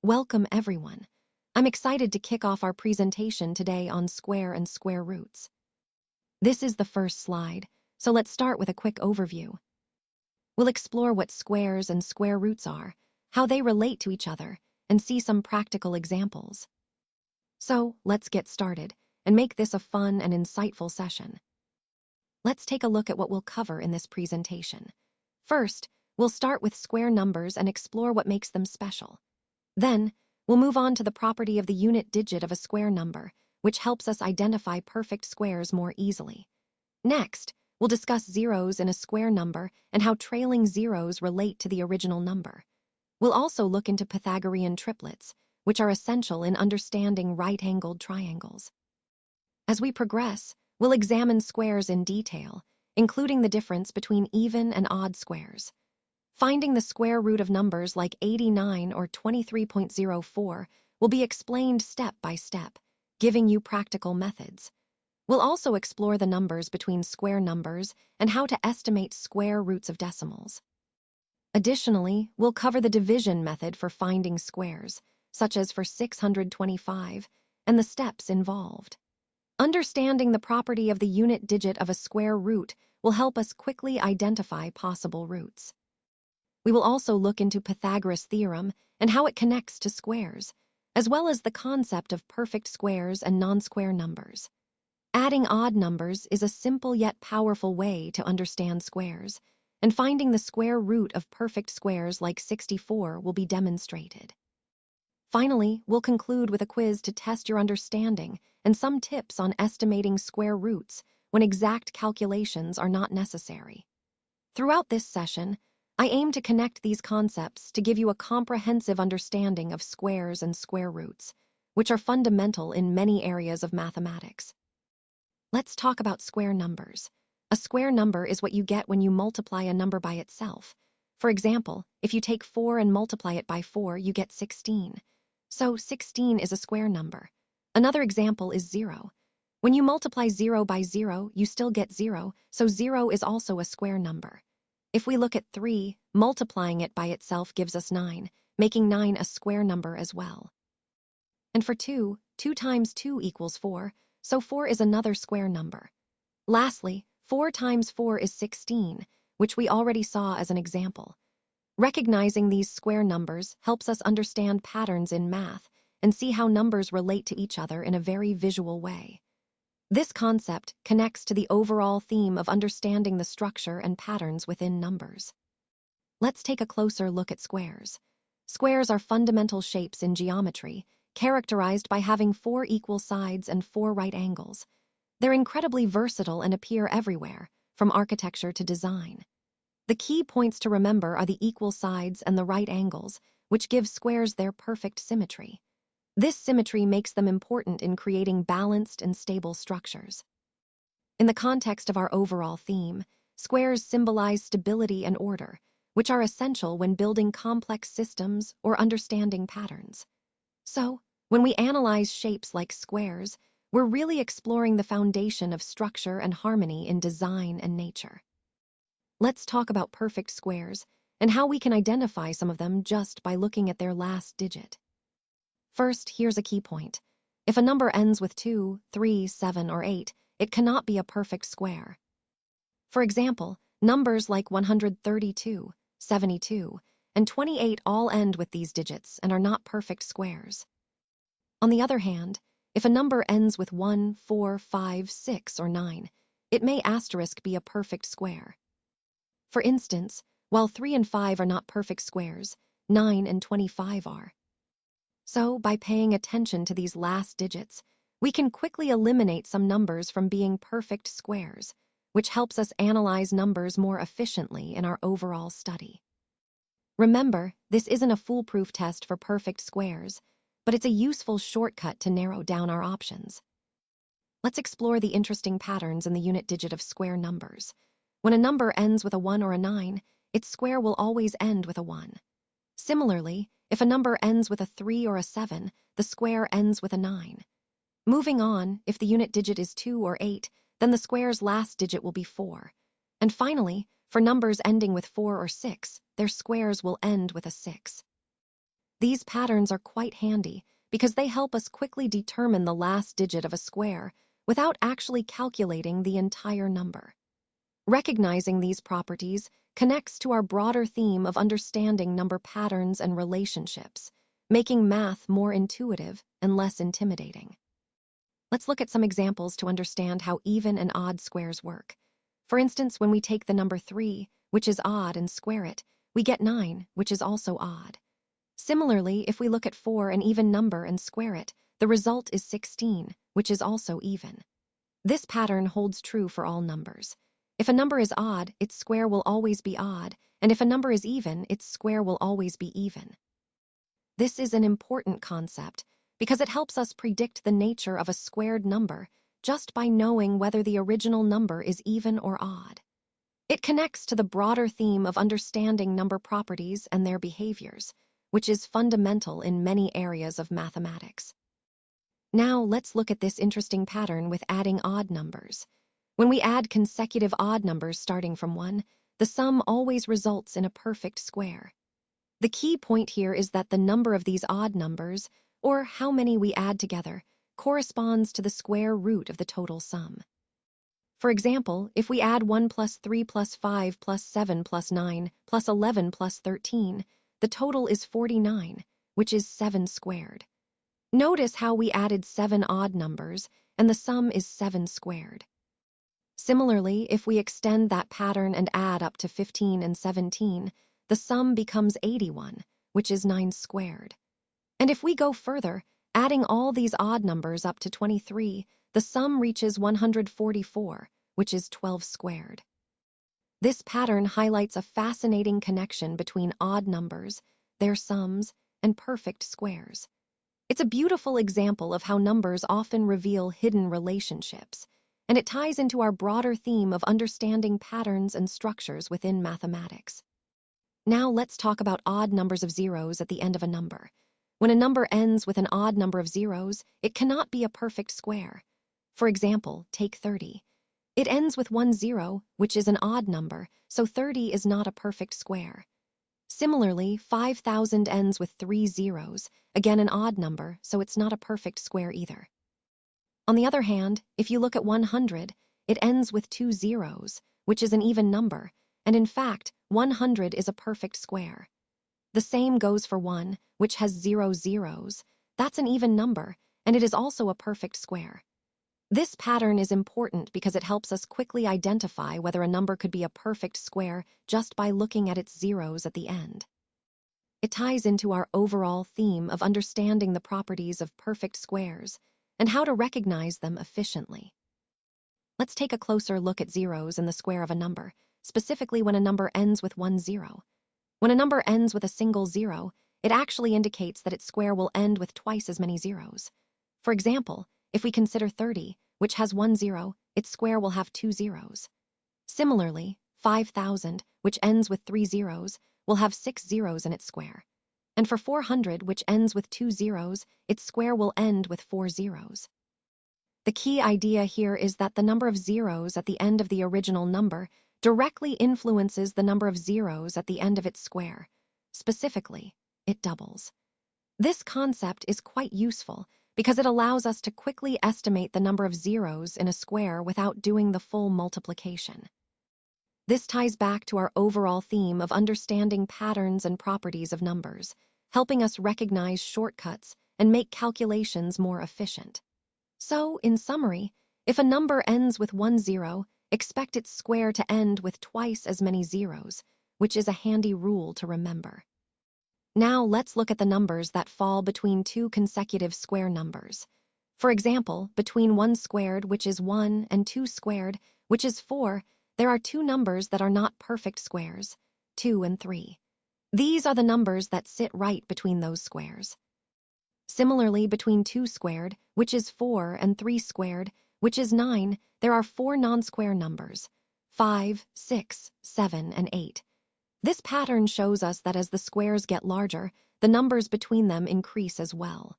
Welcome, everyone. I'm excited to kick off our presentation today on square and square roots. This is the first slide, so let's start with a quick overview. We'll explore what squares and square roots are, how they relate to each other, and see some practical examples. So, let's get started and make this a fun and insightful session. Let's take a look at what we'll cover in this presentation. First, we'll start with square numbers and explore what makes them special. Then, we'll move on to the property of the unit digit of a square number, which helps us identify perfect squares more easily. Next, we'll discuss zeros in a square number and how trailing zeros relate to the original number. We'll also look into Pythagorean triplets, which are essential in understanding right-angled triangles. As we progress, we'll examine squares in detail, including the difference between even and odd squares. Finding the square root of numbers like 89 or 23.04 will be explained step by step, giving you practical methods. We'll also explore the numbers between square numbers and how to estimate square roots of decimals. Additionally, we'll cover the division method for finding squares, such as for 625, and the steps involved. Understanding the property of the unit digit of a square root will help us quickly identify possible roots. We will also look into Pythagoras' theorem and how it connects to squares, as well as the concept of perfect squares and non-square numbers. Adding odd numbers is a simple yet powerful way to understand squares, and finding the square root of perfect squares like 64 will be demonstrated. Finally, we'll conclude with a quiz to test your understanding and some tips on estimating square roots when exact calculations are not necessary. Throughout this session, I aim to connect these concepts to give you a comprehensive understanding of squares and square roots, which are fundamental in many areas of mathematics. Let's talk about square numbers. A square number is what you get when you multiply a number by itself. For example, if you take 4 and multiply it by 4, you get 16. So 16 is a square number. Another example is 0. When you multiply 0 by 0, you still get 0, so 0 is also a square number. If we look at 3, multiplying it by itself gives us 9, making 9 a square number as well. And for 2, 2 times 2 equals 4, so 4 is another square number. Lastly, 4 times 4 is 16, which we already saw as an example. Recognizing these square numbers helps us understand patterns in math and see how numbers relate to each other in a very visual way. This concept connects to the overall theme of understanding the structure and patterns within numbers. Let's take a closer look at squares. Squares are fundamental shapes in geometry, characterized by having 4 equal sides and 4 right angles. They're incredibly versatile and appear everywhere, from architecture to design. The key points to remember are the equal sides and the right angles, which give squares their perfect symmetry. This symmetry makes them important in creating balanced and stable structures. In the context of our overall theme, squares symbolize stability and order, which are essential when building complex systems or understanding patterns. So, when we analyze shapes like squares, we're really exploring the foundation of structure and harmony in design and nature. Let's talk about perfect squares and how we can identify some of them just by looking at their last digit. First, here's a key point. If a number ends with 2, 3, 7, or 8, it cannot be a perfect square. For example, numbers like 132, 72, and 28 all end with these digits and are not perfect squares. On the other hand, if a number ends with 1, 4, 5, 6, or 9, it may asterisk be a perfect square. For instance, while 3 and 5 are not perfect squares, 9 and 25 are. So, by paying attention to these last digits, we can quickly eliminate some numbers from being perfect squares, which helps us analyze numbers more efficiently in our overall study. Remember, this isn't a foolproof test for perfect squares, but it's a useful shortcut to narrow down our options. Let's explore the interesting patterns in the unit digit of square numbers. When a number ends with a 1 or a 9, its square will always end with a 1. Similarly, if a number ends with a 3 or a 7, the square ends with a 9. Moving on, if the unit digit is 2 or 8, then the square's last digit will be 4. And finally, for numbers ending with 4 or 6, their squares will end with a 6. These patterns are quite handy because they help us quickly determine the last digit of a square without actually calculating the entire number. Recognizing these properties connects to our broader theme of understanding number patterns and relationships, making math more intuitive and less intimidating. Let's look at some examples to understand how even and odd squares work. For instance, when we take the number 3, which is odd, and square it, we get 9, which is also odd. Similarly, if we look at 4, an even number, and square it, the result is 16, which is also even. This pattern holds true for all numbers. If a number is odd, its square will always be odd, and if a number is even, its square will always be even. This is an important concept because it helps us predict the nature of a squared number just by knowing whether the original number is even or odd. It connects to the broader theme of understanding number properties and their behaviors, which is fundamental in many areas of mathematics. Now let's look at this interesting pattern with adding odd numbers. When we add consecutive odd numbers starting from 1, the sum always results in a perfect square. The key point here is that the number of these odd numbers, or how many we add together, corresponds to the square root of the total sum. For example, if we add 1 plus 3 plus 5 plus 7 plus 9 plus 11 plus 13, the total is 49, which is 7 squared. Notice how we added 7 odd numbers, and the sum is 7 squared. Similarly, if we extend that pattern and add up to 15 and 17, the sum becomes 81, which is 9 squared. And if we go further, adding all these odd numbers up to 23, the sum reaches 144, which is 12 squared. This pattern highlights a fascinating connection between odd numbers, their sums, and perfect squares. It's a beautiful example of how numbers often reveal hidden relationships, and it ties into our broader theme of understanding patterns and structures within mathematics. Now let's talk about odd numbers of zeros at the end of a number. When a number ends with an odd number of zeros, it cannot be a perfect square. For example, take 30. It ends with 1 0, which is an odd number, so 30 is not a perfect square. Similarly, 5,000 ends with 3 zeros, again an odd number, so it's not a perfect square either. On the other hand, if you look at 100, it ends with 2 zeros, which is an even number, and in fact, 100 is a perfect square. The same goes for 1, which has 0 zeros. That's an even number, and it is also a perfect square. This pattern is important because it helps us quickly identify whether a number could be a perfect square just by looking at its zeros at the end. It ties into our overall theme of understanding the properties of perfect squares and how to recognize them efficiently. Let's take a closer look at zeros in the square of a number, specifically when a number ends with 1 0. When a number ends with a single 0, it actually indicates that its square will end with twice as many zeros. For example, if we consider 30, which has 1 0, its square will have 2 zeros. Similarly, 5,000, which ends with 3 zeros, will have 6 zeros in its square. And for 400, which ends with 2 zeros, its square will end with 4 zeros. The key idea here is that the number of zeros at the end of the original number directly influences the number of zeros at the end of its square. Specifically, it doubles. This concept is quite useful because it allows us to quickly estimate the number of zeros in a square without doing the full multiplication. This ties back to our overall theme of understanding patterns and properties of numbers, helping us recognize shortcuts and make calculations more efficient. So, in summary, if a number ends with 1 0, expect its square to end with twice as many zeros, which is a handy rule to remember. Now let's look at the numbers that fall between two consecutive square numbers. For example, between 1 squared, which is 1, and 2 squared, which is 4, there are two numbers that are not perfect squares, 2 and 3. These are the numbers that sit right between those squares. Similarly, between 2 squared, which is 4, and 3 squared, which is 9, there are 4 non-square numbers, 5, 6, 7, and 8. This pattern shows us that as the squares get larger, the numbers between them increase as well.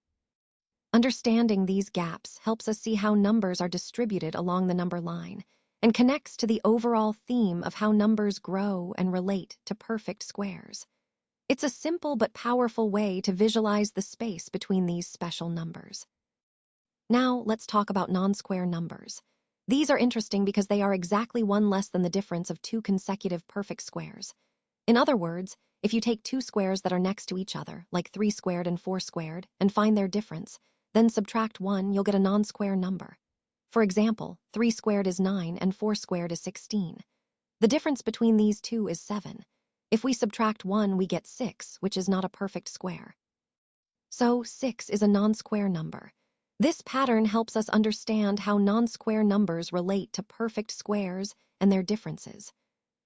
Understanding these gaps helps us see how numbers are distributed along the number line and connects to the overall theme of how numbers grow and relate to perfect squares. It's a simple but powerful way to visualize the space between these special numbers. Now, let's talk about non-square numbers. These are interesting because they are exactly one less than the difference of two consecutive perfect squares. In other words, if you take two squares that are next to each other, like 3 squared and 4 squared, and find their difference, then subtract 1, you'll get a non-square number. For example, 3 squared is 9 and 4 squared is 16. The difference between these two is 7. If we subtract 1, we get 6, which is not a perfect square. So 6 is a non-square number. This pattern helps us understand how non-square numbers relate to perfect squares and their differences.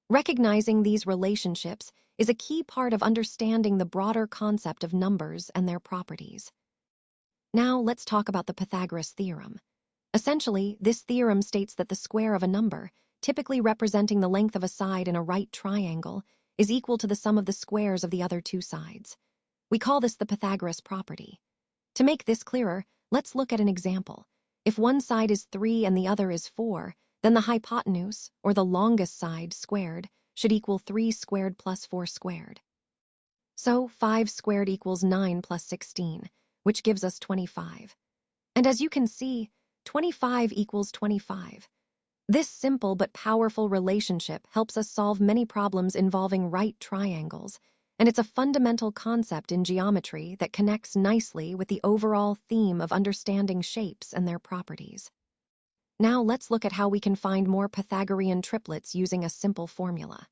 Recognizing these relationships is a key part of understanding the broader concept of numbers and their properties. Now let's talk about the Pythagoras theorem. Essentially, this theorem states that the square of a number, typically representing the length of a side in a right triangle, is equal to the sum of the squares of the other two sides. We call this the Pythagoras property. To make this clearer, let's look at an example. If one side is 3 and the other is 4, then the hypotenuse, or the longest side squared, should equal 3 squared plus 4 squared. So 5 squared equals 9 plus 16, which gives us 25. And as you can see, 25 equals 25. This simple but powerful relationship helps us solve many problems involving right triangles, and it's a fundamental concept in geometry that connects nicely with the overall theme of understanding shapes and their properties. Now let's look at how we can find more Pythagorean triplets using a simple formula.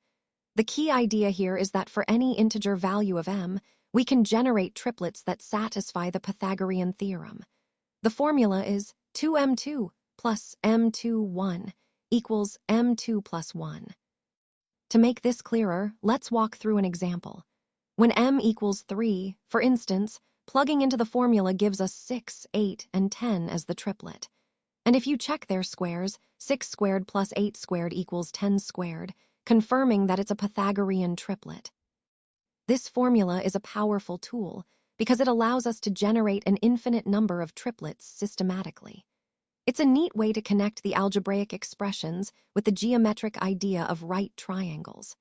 The key idea here is that for any integer value of m, we can generate triplets that satisfy the Pythagorean theorem. The formula is 2m2 plus m2 equals m2 plus 1. To make this clearer, let's walk through an example. When m equals 3, for instance, plugging into the formula gives us 6, 8, and 10 as the triplet. And if you check their squares, 6 squared plus 8 squared equals 10 squared, confirming that it's a Pythagorean triplet. This formula is a powerful tool because it allows us to generate an infinite number of triplets systematically. It's a neat way to connect the algebraic expressions with the geometric idea of right triangles.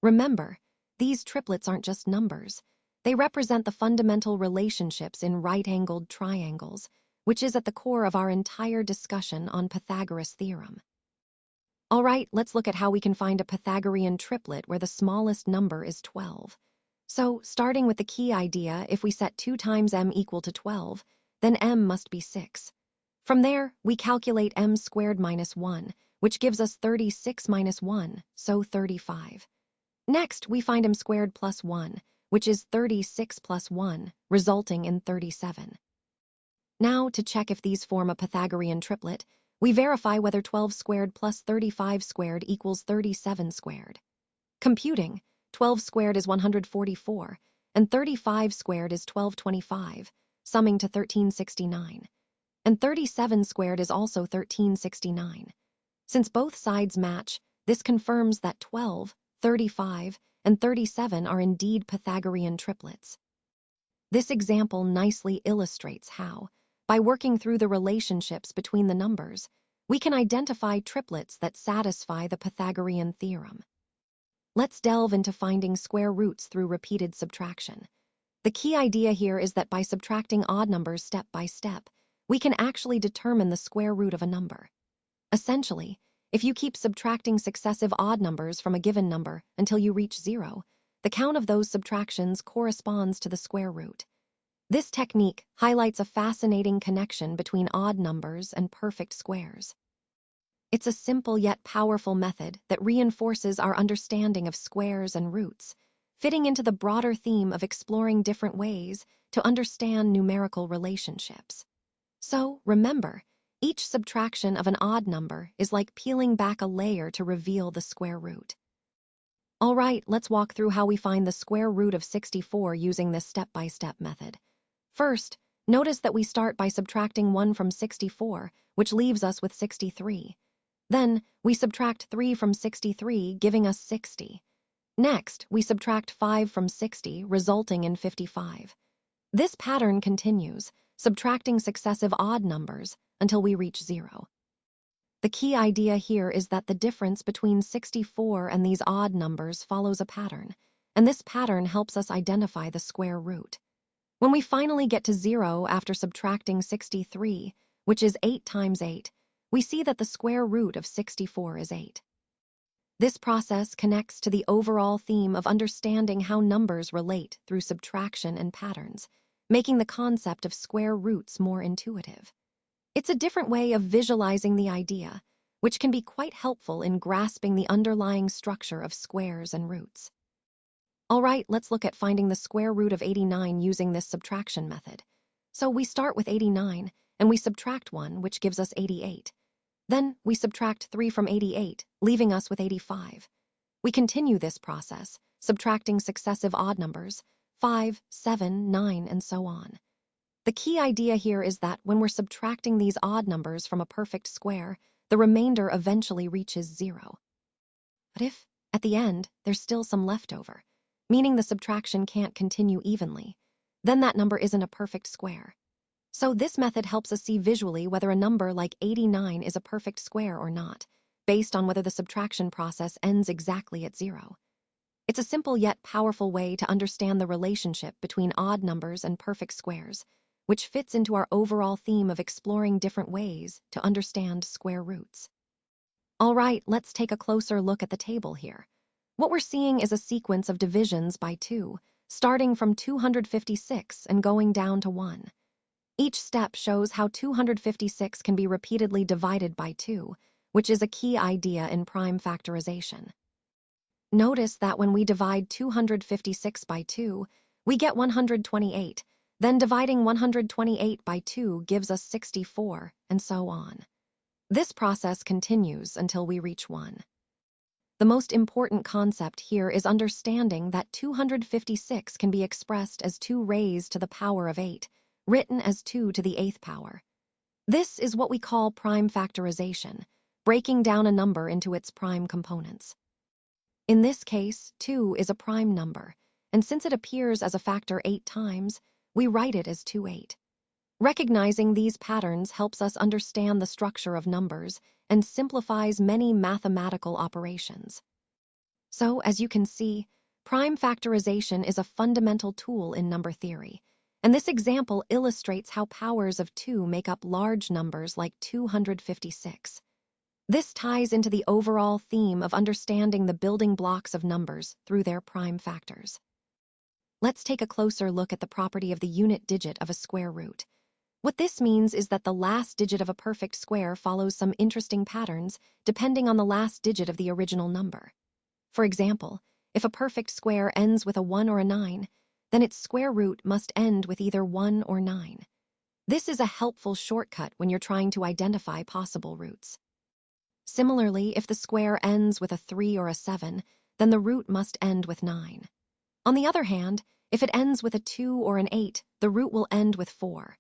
Remember, these triplets aren't just numbers. They represent the fundamental relationships in right-angled triangles, which is at the core of our entire discussion on Pythagoras' theorem. All right, let's look at how we can find a Pythagorean triplet where the smallest number is 12. So, starting with the key idea, if we set 2 times m equal to 12, then m must be 6. From there, we calculate m squared minus 1, which gives us 36 minus 1, so 35. Next, we find m squared plus 1, which is 36 plus 1, resulting in 37. Now, to check if these form a Pythagorean triplet, we verify whether 12 squared plus 35 squared equals 37 squared. Computing, 12 squared is 144, and 35 squared is 1225, summing to 1369. And 37 squared is also 1369. Since both sides match, this confirms that 12, 35, and 37 are indeed Pythagorean triplets. This example nicely illustrates how, by working through the relationships between the numbers, we can identify triplets that satisfy the Pythagorean theorem. Let's delve into finding square roots through repeated subtraction. The key idea here is that by subtracting odd numbers step by step, we can actually determine the square root of a number. Essentially, if you keep subtracting successive odd numbers from a given number until you reach 0, the count of those subtractions corresponds to the square root. This technique highlights a fascinating connection between odd numbers and perfect squares. It's a simple yet powerful method that reinforces our understanding of squares and roots, fitting into the broader theme of exploring different ways to understand numerical relationships. So, remember, each subtraction of an odd number is like peeling back a layer to reveal the square root. All right, let's walk through how we find the square root of 64 using this step-by-step method. First, notice that we start by subtracting 1 from 64, which leaves us with 63. Then, we subtract 3 from 63, giving us 60. Next, we subtract 5 from 60, resulting in 55. This pattern continues, subtracting successive odd numbers until we reach 0. The key idea here is that the difference between 64 and these odd numbers follows a pattern, and this pattern helps us identify the square root. When we finally get to 0 after subtracting 63, which is 8 times 8, we see that the square root of 64 is 8. This process connects to the overall theme of understanding how numbers relate through subtraction and patterns, making the concept of square roots more intuitive. It's a different way of visualizing the idea, which can be quite helpful in grasping the underlying structure of squares and roots. All right, let's look at finding the square root of 89 using this subtraction method. So we start with 89, and we subtract 1, which gives us 88. Then we subtract 3 from 88, leaving us with 85. We continue this process, subtracting successive odd numbers, 5, 7, 9, and so on. The key idea here is that when we're subtracting these odd numbers from a perfect square, the remainder eventually reaches 0. But if, at the end, there's still some leftover, meaning the subtraction can't continue evenly, then that number isn't a perfect square. So this method helps us see visually whether a number like 89 is a perfect square or not, based on whether the subtraction process ends exactly at 0. It's a simple yet powerful way to understand the relationship between odd numbers and perfect squares, which fits into our overall theme of exploring different ways to understand square roots. All right, let's take a closer look at the table here. What we're seeing is a sequence of divisions by 2, starting from 256 and going down to 1. Each step shows how 256 can be repeatedly divided by 2, which is a key idea in prime factorization. Notice that when we divide 256 by 2, we get 128, then dividing 128 by 2 gives us 64, and so on. This process continues until we reach 1. The most important concept here is understanding that 256 can be expressed as 2 raised to the power of 8, written as 2 to the 8th power. This is what we call prime factorization, breaking down a number into its prime components. In this case, 2 is a prime number, and since it appears as a factor 8 times, we write it as 28. Recognizing these patterns helps us understand the structure of numbers and simplifies many mathematical operations. So, as you can see, prime factorization is a fundamental tool in number theory, and this example illustrates how powers of 2 make up large numbers like 256. This ties into the overall theme of understanding the building blocks of numbers through their prime factors. Let's take a closer look at the property of the unit digit of a square root. What this means is that the last digit of a perfect square follows some interesting patterns depending on the last digit of the original number. For example, if a perfect square ends with a 1 or a 9, then its square root must end with either 1 or 9. This is a helpful shortcut when you're trying to identify possible roots. Similarly, if the square ends with a 3 or a 7, then the root must end with 9. On the other hand, if it ends with a 2 or an 8, the root will end with 4.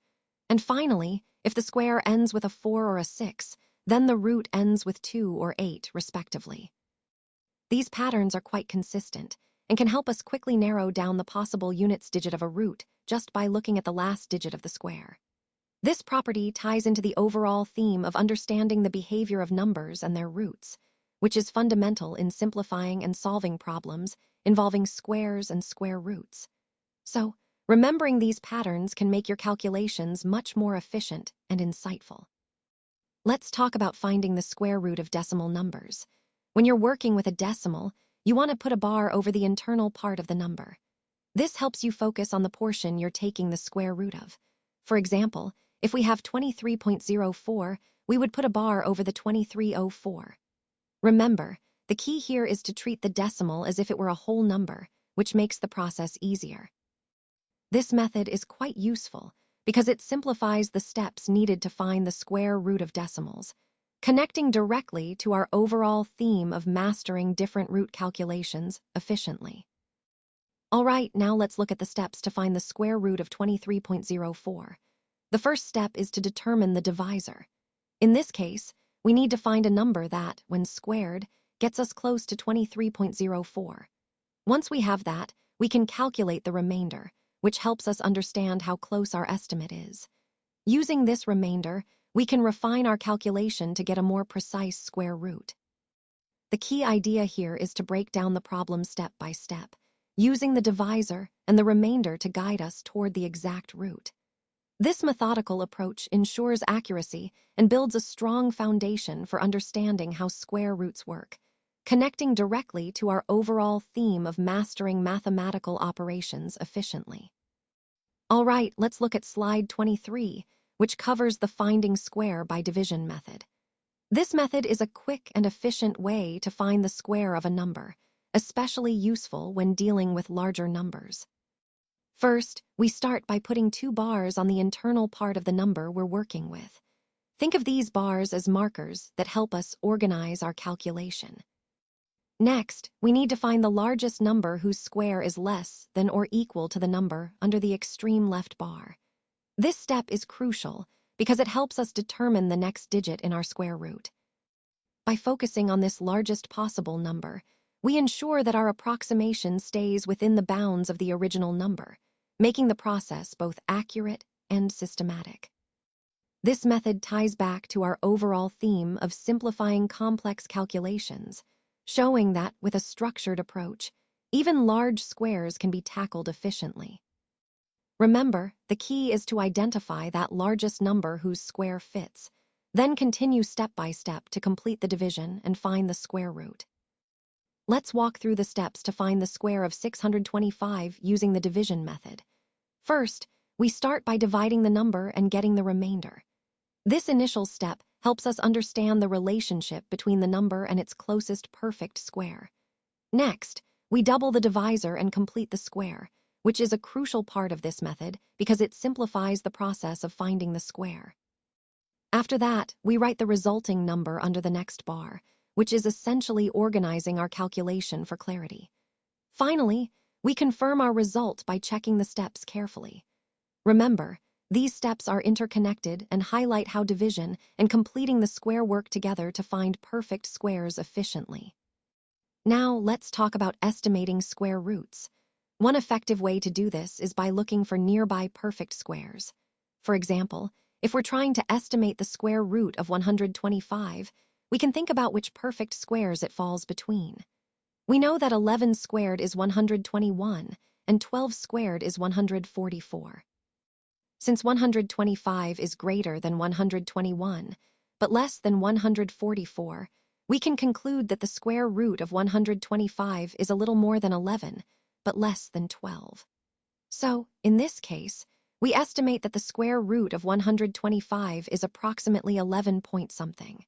And finally, if the square ends with a 4 or a 6, then the root ends with 2 or 8, respectively. These patterns are quite consistent and can help us quickly narrow down the possible units digit of a root just by looking at the last digit of the square. This property ties into the overall theme of understanding the behavior of numbers and their roots, which is fundamental in simplifying and solving problems involving squares and square roots. So, remembering these patterns can make your calculations much more efficient and insightful. Let's talk about finding the square root of decimal numbers. When you're working with a decimal, you want to put a bar over the internal part of the number. This helps you focus on the portion you're taking the square root of. For example, if we have 23.04, we would put a bar over the 2304. Remember, the key here is to treat the decimal as if it were a whole number, which makes the process easier. This method is quite useful because it simplifies the steps needed to find the square root of decimals, connecting directly to our overall theme of mastering different root calculations efficiently. All right, now let's look at the steps to find the square root of 23.04. The first step is to determine the divisor. In this case, we need to find a number that, when squared, gets us close to 23.04. Once we have that, we can calculate the remainder, which helps us understand how close our estimate is. Using this remainder, we can refine our calculation to get a more precise square root. The key idea here is to break down the problem step by step, using the divisor and the remainder to guide us toward the exact root. This methodical approach ensures accuracy and builds a strong foundation for understanding how square roots work, connecting directly to our overall theme of mastering mathematical operations efficiently. All right, let's look at slide 23, which covers the finding square by division method. This method is a quick and efficient way to find the square of a number, especially useful when dealing with larger numbers. First, we start by putting 2 bars on the internal part of the number we're working with. Think of these bars as markers that help us organize our calculation. Next, we need to find the largest number whose square is less than or equal to the number under the extreme left bar. This step is crucial because it helps us determine the next digit in our square root. By focusing on this largest possible number, we ensure that our approximation stays within the bounds of the original number, making the process both accurate and systematic. This method ties back to our overall theme of simplifying complex calculations, showing that with a structured approach, even large squares can be tackled efficiently. Remember, the key is to identify that largest number whose square fits, then continue step by step to complete the division and find the square root. Let's walk through the steps to find the square of 625 using the division method. First, we start by dividing the number and getting the remainder. This initial step helps us understand the relationship between the number and its closest perfect square. Next, we double the divisor and complete the square, which is a crucial part of this method because it simplifies the process of finding the square. After that, we write the resulting number under the next bar, which is essentially organizing our calculation for clarity. Finally, we confirm our result by checking the steps carefully. Remember, these steps are interconnected and highlight how division and completing the square work together to find perfect squares efficiently. Now, let's talk about estimating square roots. One effective way to do this is by looking for nearby perfect squares. For example, if we're trying to estimate the square root of 125, we can think about which perfect squares it falls between. We know that 11 squared is 121, and 12 squared is 144. Since 125 is greater than 121, but less than 144, we can conclude that the square root of 125 is a little more than 11, but less than 12. So, in this case, we estimate that the square root of 125 is approximately 11 point something.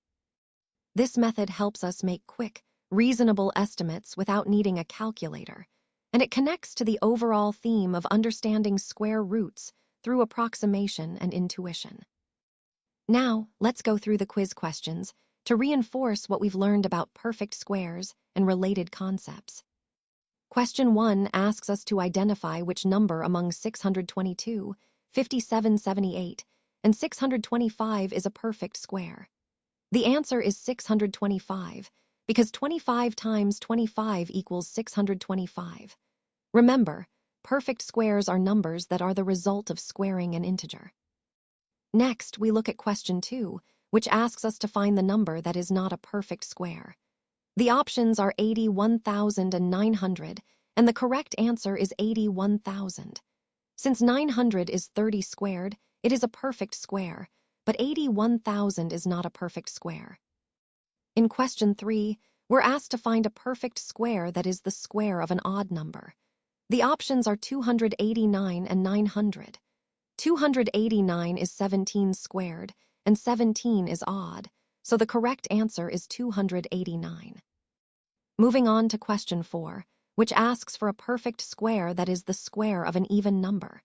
This method helps us make quick, reasonable estimates without needing a calculator, and it connects to the overall theme of understanding square roots through approximation and intuition. Now, let's go through the quiz questions to reinforce what we've learned about perfect squares and related concepts. Question 1 asks us to identify which number among 622, 5778, and 625 is a perfect square. The answer is 625, because 25 times 25 equals 625. Remember, perfect squares are numbers that are the result of squaring an integer. Next, we look at question 2, which asks us to find the number that is not a perfect square. The options are 81,000 and 900, and the correct answer is 81,000. Since 900 is 30 squared, it is a perfect square, but 81,000 is not a perfect square. In question 3, we're asked to find a perfect square that is the square of an odd number. The options are 289 and 900. 289 is 17 squared, and 17 is odd, so the correct answer is 289. Moving on to question 4, which asks for a perfect square that is the square of an even number.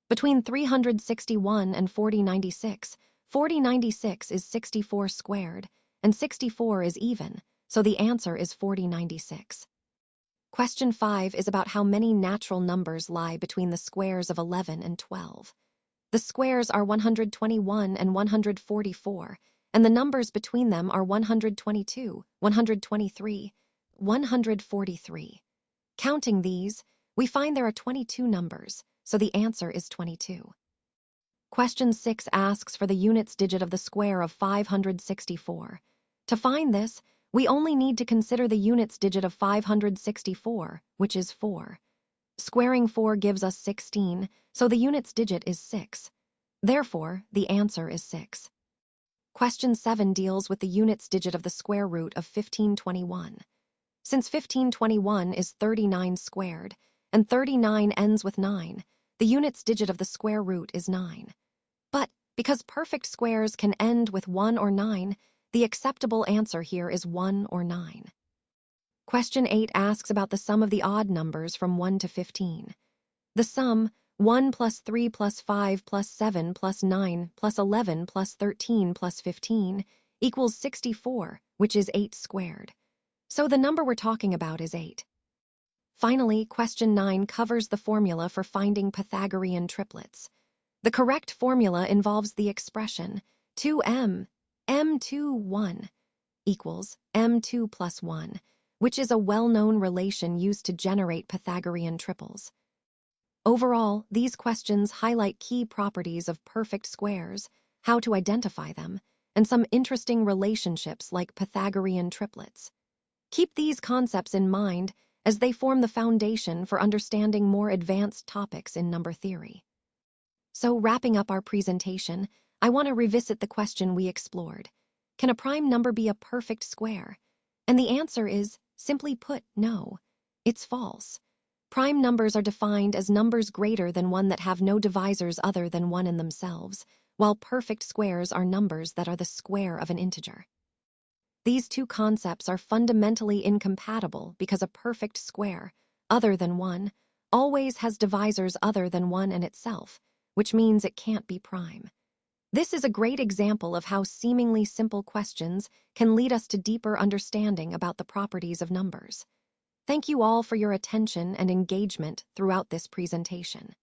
Between 361 and 4096, 4096 is 64 squared, and 64 is even, so the answer is 4096. Question 5 is about how many natural numbers lie between the squares of 11 and 12. The squares are 121 and 144, and the numbers between them are 122, 123, 143. Counting these, we find there are 22 numbers, so the answer is 22. Question 6 asks for the units digit of the square of 564. To find this, we only need to consider the units digit of 564, which is 4. Squaring 4 gives us 16, so the unit's digit is 6. Therefore, the answer is 6. Question 7 deals with the unit's digit of the square root of 1521. Since 1521 is 39 squared, and 39 ends with 9, the unit's digit of the square root is 9. But because perfect squares can end with 1 or 9, the acceptable answer here is 1 or 9. Question 8 asks about the sum of the odd numbers from 1 to 15. The sum, 1 plus 3 plus 5 plus 7 plus 9 plus 11 plus 13 plus 15, equals 64, which is 8 squared. So the number we're talking about is 8. Finally, question 9 covers the formula for finding Pythagorean triplets. The correct formula involves the expression 2m, m2, 1, equals m2 plus 1, which is a well-known relation used to generate Pythagorean triples. Overall, these questions highlight key properties of perfect squares, how to identify them, and some interesting relationships like Pythagorean triplets. Keep these concepts in mind as they form the foundation for understanding more advanced topics in number theory. So, wrapping up our presentation, I want to revisit the question we explored. Can a prime number be a perfect square? And the answer is, simply put, no. It's false. Prime numbers are defined as numbers greater than 1 that have no divisors other than 1 in themselves, while perfect squares are numbers that are the square of an integer. These two concepts are fundamentally incompatible because a perfect square, other than 1, always has divisors other than 1 in itself, which means it can't be prime. This is a great example of how seemingly simple questions can lead us to deeper understanding about the properties of numbers. Thank you all for your attention and engagement throughout this presentation.